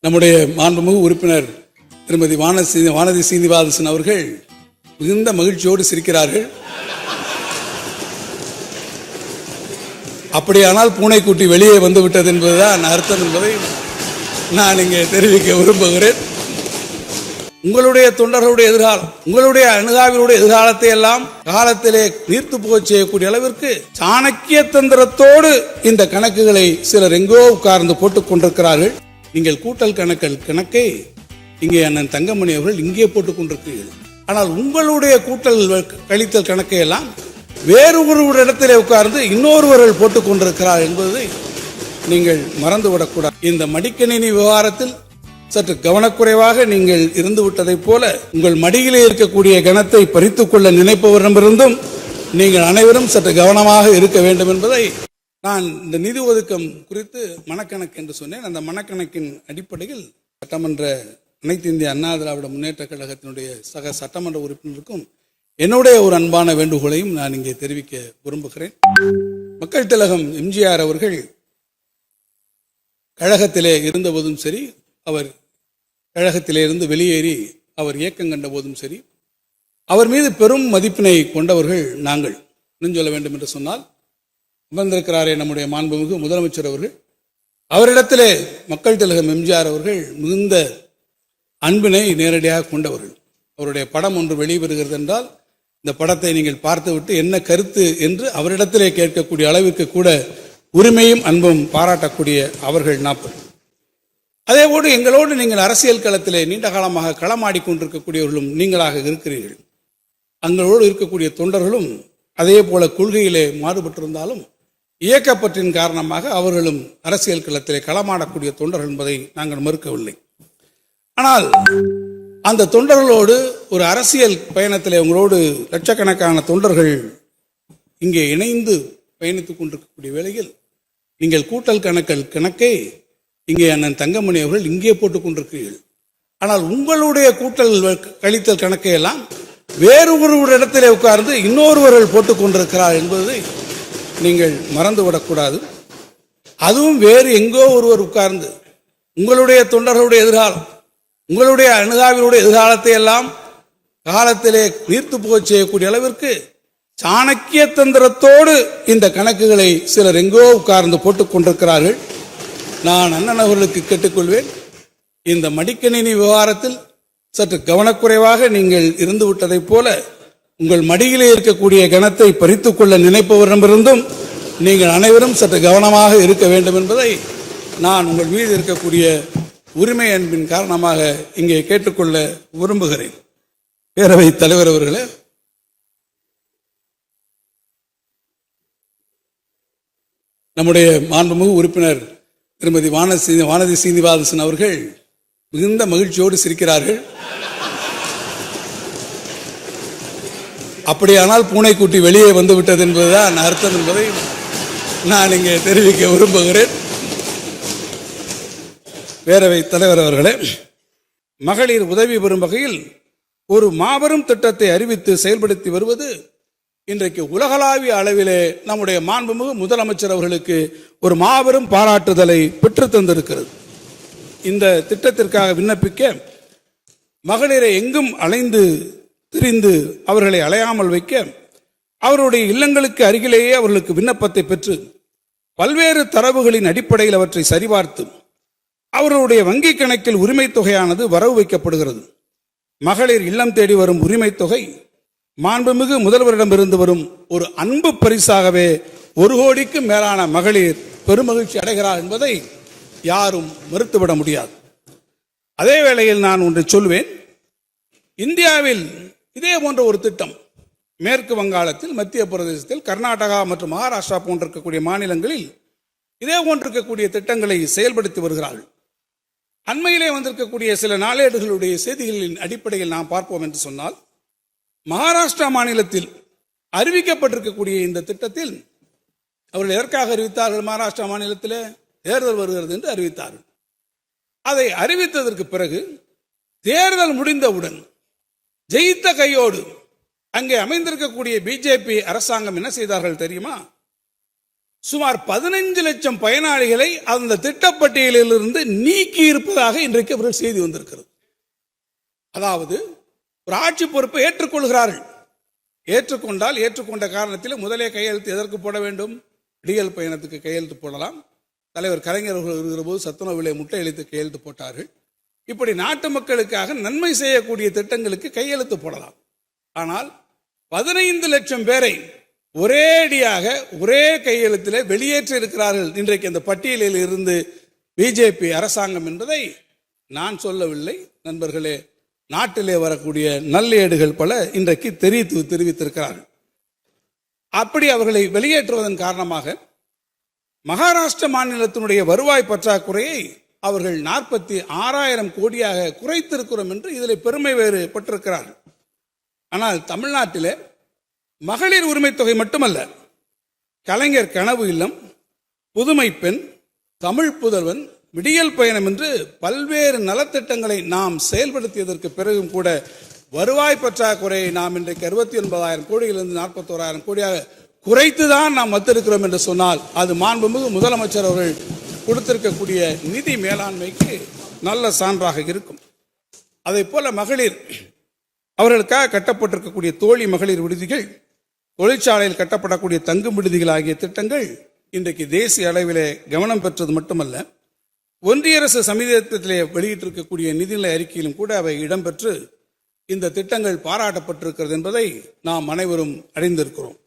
நம்முடைய மாண்புமிகு உறுப்பினர் திருமதி வானதி சீனிவாசன் அவர்கள் மிகுந்த மகிழ்ச்சியோடு சிரிக்கிறார்கள். அப்படியானால் பூனைக்குட்டி வெளியே வந்து விட்டது என்பதுதான் அர்த்தம் என்பதை நான் இங்கே தெரிவிக்க விரும்புகிறேன். உங்களுடைய தொண்டர்களுடைய எதிர்காலம், உங்களுடைய அணுகாவினுடைய எதிர்காலத்தை எல்லாம் காலத்திலே நீர்த்து போக செய்யக்கூடிய அளவிற்கு சாணக்கிய தந்திரத்தோடு இந்த கணக்குகளை சிலர் எங்கோ உட்கார்ந்து போட்டுக் கொண்டிருக்கிறார்கள். நீங்கள் கூட்டல் கணக்கை இங்கே அண்ணன் தங்கமணி அவர்கள் இங்கே போட்டுக் கொண்டிருக்கிறீர்கள். ஆனால் உங்களுடைய கூட்டல் கழித்தல் கணக்கை எல்லாம் வேறு ஒரு இடத்திலே உட்கார்ந்து இன்னொருவர்கள் போட்டுக் கொண்டிருக்கிறார் என்பதை நீங்கள் மறந்துவிடக்கூடாது. இந்த மடிக்கணினி விவகாரத்தில் சற்று கவனக்குறைவாக நீங்கள் இருந்து விட்டதைப் போல உங்கள் மடியிலே இருக்கக்கூடிய கணத்தை பறித்துக் கொள்ள நினைப்பவரிடமிருந்தும் நீங்கள் அனைவரும் சற்று கவனமாக இருக்க வேண்டும் என்பதை நான் இந்த நிதி ஒதுக்கம் குறித்து மனக்கணக்கு என்று சொன்னேன். அந்த மனக்கணக்கின் அடிப்படையில் சட்டமன்ற அனைத்து இந்திய அண்ணா திராவிட முன்னேற்ற கழகத்தினுடைய சக சட்டமன்ற உறுப்பினருக்கும் என்னுடைய ஒரு அன்பான வேண்டுகோளையும் நான் இங்கே தெரிவிக்க விரும்புகிறேன். மக்கள் திலகம் எம்ஜிஆர் அவர்கள் கழகத்திலே இருந்தபோதும் சரி, அவர் கழகத்திலே இருந்து வெளியேறி அவர் இயக்கம் கண்ட போதும் சரி, அவர் மீது பெரும் மதிப்பினை கொண்டவர்கள் நாங்கள். இன்னும் சொல்ல வேண்டும் என்று சொன்னால், அமர்ந்திருக்கிறாரே நம்முடைய மாண்புமிகு முதலமைச்சர் அவர்கள், அவரிடத்திலே மக்கள் திலகம் எம்ஜிஆர் அவர்கள் மிகுந்த அன்பினை நேரடியாக கொண்டவர்கள். அவருடைய படம் ஒன்று வெளிவருகிறது என்றால் இந்த படத்தை நீங்கள் பார்த்துவிட்டு என்ன கருத்து என்று அவரிடத்திலே கேட்கக்கூடிய அளவிற்கு கூட உரிமையும் அன்பும் பாராட்டக்கூடிய அவர்கள் 40. அதேபோடு எங்களோடு நீங்கள் அரசியல் களத்திலே நீண்ட காலமாக களமாடிக்கொண்டிருக்கக்கூடியவர்களும் நீங்களாக இருக்கிறீர்கள். அங்களோடு இருக்கக்கூடிய தொண்டர்களும் அதே போல கொள்கையிலே மாறுபட்டிருந்தாலும் இயக்கப்பற்றின் காரணமாக அவர்களும் அரசியல் களத்திலே களமாடக்கூடிய தொண்டர்கள் என்பதை நாங்கள் மறுக்கவில்லை. ஆனால் அந்த தொண்டர்களோடு ஒரு அரசியல் பயணத்திலே உங்களோடு லட்சக்கணக்கான தொண்டர்கள் இங்கே இணைந்து பயணித்துக் கொண்டிருக்கக்கூடிய வேளையில் நீங்கள் கூட்டல் கணக்கை இங்கே அண்ணன் தங்கமணி அவர்கள் இங்கே போட்டுக் கொண்டிருக்கிறீர்கள். ஆனால் உங்களுடைய கூட்டல் கழித்தல் கணக்கை எல்லாம் வேறு ஒரு இடத்திலே உட்கார்ந்து இன்னொருவர்கள் போட்டுக் கொண்டிருக்கிறார் என்பதை நீங்கள் மறந்துவிடக்கூடாது. அதுவும் வேறு எங்கோ ஒருவர் உட்கார்ந்து உங்களுடைய தொண்டர்களுடைய எதிர்காலம், உங்களுடைய அணுகாவினுடைய எதிர்காலத்தை எல்லாம் காலத்திலே நீர்த்து போக செய்யக்கூடிய அளவிற்கு சாணக்கிய தந்திரத்தோடு இந்த கணக்குகளை சிலர் எங்கோ உட்கார்ந்து போட்டுக் கொண்டிருக்கிறார்கள். நான் அண்ணன் அவர்களுக்கு கேட்டுக்கொள்வேன், இந்த மடிக்கணினி விவகாரத்தில் சற்று கவனக்குறைவாக நீங்கள் இருந்து விட்டதைப் போல உங்கள் மடியிலே இருக்கக்கூடிய கணத்தை பறித்துக் கொள்ள நினைப்பவரிடமிருந்தும் நீங்கள் அனைவரும் சற்று கவனமாக இருக்க வேண்டும் என்பதை நான் உங்கள் மீது இருக்கக்கூடிய உரிமை அன்பின் காரணமாக இங்கே கேட்டுக்கொள்ள விரும்புகிறேன். பேரவைத் தலைவர் அவர்களே, நம்முடைய மாண்புமிகு உறுப்பினர் திருமதி வானதி சீனிவாசன் அவர்கள் மிகுந்த மகிழ்ச்சியோடு சிரிக்கிறார்கள். அப்படியானால் பூனைக்குட்டி வெளியே வந்து விட்டது என்பதுதான் அர்த்தம் என்பதை நான் இங்கே தெரிவிக்க விரும்புகிறேன். பேரவைத் தலைவர் அவர்களே, மகளிர் உதவி பெறும் வகையில் ஒரு மாபெரும் திட்டத்தை அறிவித்து செயல்படுத்தி வருவது இன்றைக்கு உலகளாவிய அளவிலே நம்முடைய மாண்புமிகு முதலமைச்சர் அவர்களுக்கு ஒரு மாபெரும் பாராட்டுதலை பெற்று தந்திருக்கிறது. இந்த திட்டத்திற்காக விண்ணப்பிக்க மகளிரை எங்கும் அலைந்து திரிந்து அவர்களை அலையாமல் வைக்க அவருடைய இல்லங்களுக்கு அருகிலேயே அவர்களுக்கு விண்ணப்பத்தை பெற்று பல்வேறு தரவுகளின் அடிப்படையில் அவற்றை சரிபார்த்து அவர்களுடைய வங்கி கணக்கில் உரிமை தொகையானது வரவு வைக்கப்படுகிறது. மகளிர் இல்லம் தேடி வரும் உரிமை தொகை மாண்புமிகு முதல்வரிடமிருந்து வரும் ஒரு அன்பு பரிசாகவே 1 கோடிக்கு மேலான மகளிர் பெருமகிழ்ச்சி அடைகிறார் என்பதை யாரும் மறுத்துவிட முடியாது. அதே வேளையில் நான் ஒன்றை சொல்வேன், இந்தியாவில் இதே போன்ற ஒரு திட்டம் மேற்கு வங்காளத்தில், மத்திய பிரதேசத்தில், கர்நாடகா மற்றும் மகாராஷ்டிரா போன்றிருக்கக்கூடிய மாநிலங்களில் இதே போன்றிருக்கக்கூடிய திட்டங்களை செயல்படுத்தி வருகிறார்கள். அண்மையிலே வந்திருக்கக்கூடிய சில நாளேடுகளுடைய செய்திகளின் அடிப்படையில் நாம் பார்ப்போம் என்று சொன்னால், மகாராஷ்டிரா மாநிலத்தில் அறிவிக்கப்பட்டிருக்கக்கூடிய இந்த திட்டத்தில் அவர்கள் எதற்காக அறிவித்தார்கள்? மகாராஷ்டிரா மாநிலத்தில் தேர்தல் வருகிறது என்று அறிவித்தார்கள். அதை அறிவித்ததற்கு பிறகு தேர்தல் முடிந்தவுடன் ஜெயித்த கையோடு அங்கே அமைந்திருக்கக்கூடிய பிஜேபி அரசாங்கம் என்ன செய்தார்கள் தெரியுமா? சுமார் 15 லட்சம் பயனாளிகளை அந்த திட்டப்பட்டியலிலிருந்து நீக்கி இருப்பதாக இன்றைக்கு அவர்கள் செய்தி வந்திருக்கிறது. அதாவது ஒரு ஆட்சி பொறுப்பை ஏற்றுக்கொள்கிறார்கள். ஏற்றுக்கொண்டால் ஏற்றுக்கொண்ட காரணத்தில் முதலே கையெழுத்து எதற்கு போட வேண்டும்? விடியல் பயணத்துக்கு கையெழுத்து போடலாம். தலைவர் கலைஞர் அவர்கள் இருக்கிற போது சத்துணவிலே முட்டை அளித்து கையெழுத்து போட்டார்கள். இப்படி நாட்டு மக்களுக்காக நன்மை செய்யக்கூடிய திட்டங்களுக்கு கையெழுத்து போடலாம். ஆனால் 15 லட்சம் பேரை ஒரேடியாக ஒரே கையெழுத்தில் வெளியேற்றி இருக்கிறார்கள் இன்றைக்கு அந்த பட்டியலில் இருந்து பிஜேபி அரசாங்கம் என்பதை நான் சொல்லவில்லை. நண்பர்களே, நாட்டிலே வரக்கூடிய நல்லேடுகள் பல இன்றைக்கு தெரிவித்திருக்கிறார்கள். அப்படி அவர்களை வெளியேற்றுவதன் காரணமாக மகாராஷ்டிர மாநிலத்தினுடைய வருவாய் பற்றாக்குறையை அவர்கள் 46,000 கோடியாக குறைத்திருக்கிறோம் என்று இதில் பெருமை வேறு பட்டிருக்கிறார்கள். ஆனால் தமிழ்நாட்டிலே மகளிர் உரிமை தொகை மட்டுமல்ல, கலைஞர் கனவு இல்லம், புதுமை பெண், தமிழ் புதல்வன், விடியல் பயணம் என்று பல்வேறு நலத்திட்டங்களை நாம் செயல்படுத்தியதற்கு பிறகும் கூட வருவாய் பற்றாக்குறையை நாம் இன்றைக்கு 69,000 கோடியிலிருந்து 41,000 கோடியாக குறைத்துதான் நாம் வந்திருக்கிறோம் என்று சொன்னால் அது மாண்புமிகு முதலமைச்சர் அவர்கள் கொடுத்திருக்கக்கூடிய நிதி மேலாண்மைக்கு நல்ல சான்றாக இருக்கும். அதே போல மகளிர் அவர்களுக்காக கட்டப்பட்டிருக்கக்கூடிய தோழி மகளிர் விடுதிகள், தொழிற்சாலையில் கட்டப்படக்கூடிய தங்கும் விடுதிகள் ஆகிய திட்டங்கள் இன்றைக்கு தேசிய அளவிலே கவனம் பெற்றது மட்டுமல்ல, ஒன்றிய அரசு சமீபத்திலே வெளியிட்டிருக்கக்கூடிய நிதிநிலை அறிக்கையிலும் கூட அவை இடம்பெற்று இந்த திட்டங்கள் பாராட்டப்பட்டிருக்கிறது என்பதை நாம் அனைவரும் அறிந்திருக்கிறோம்.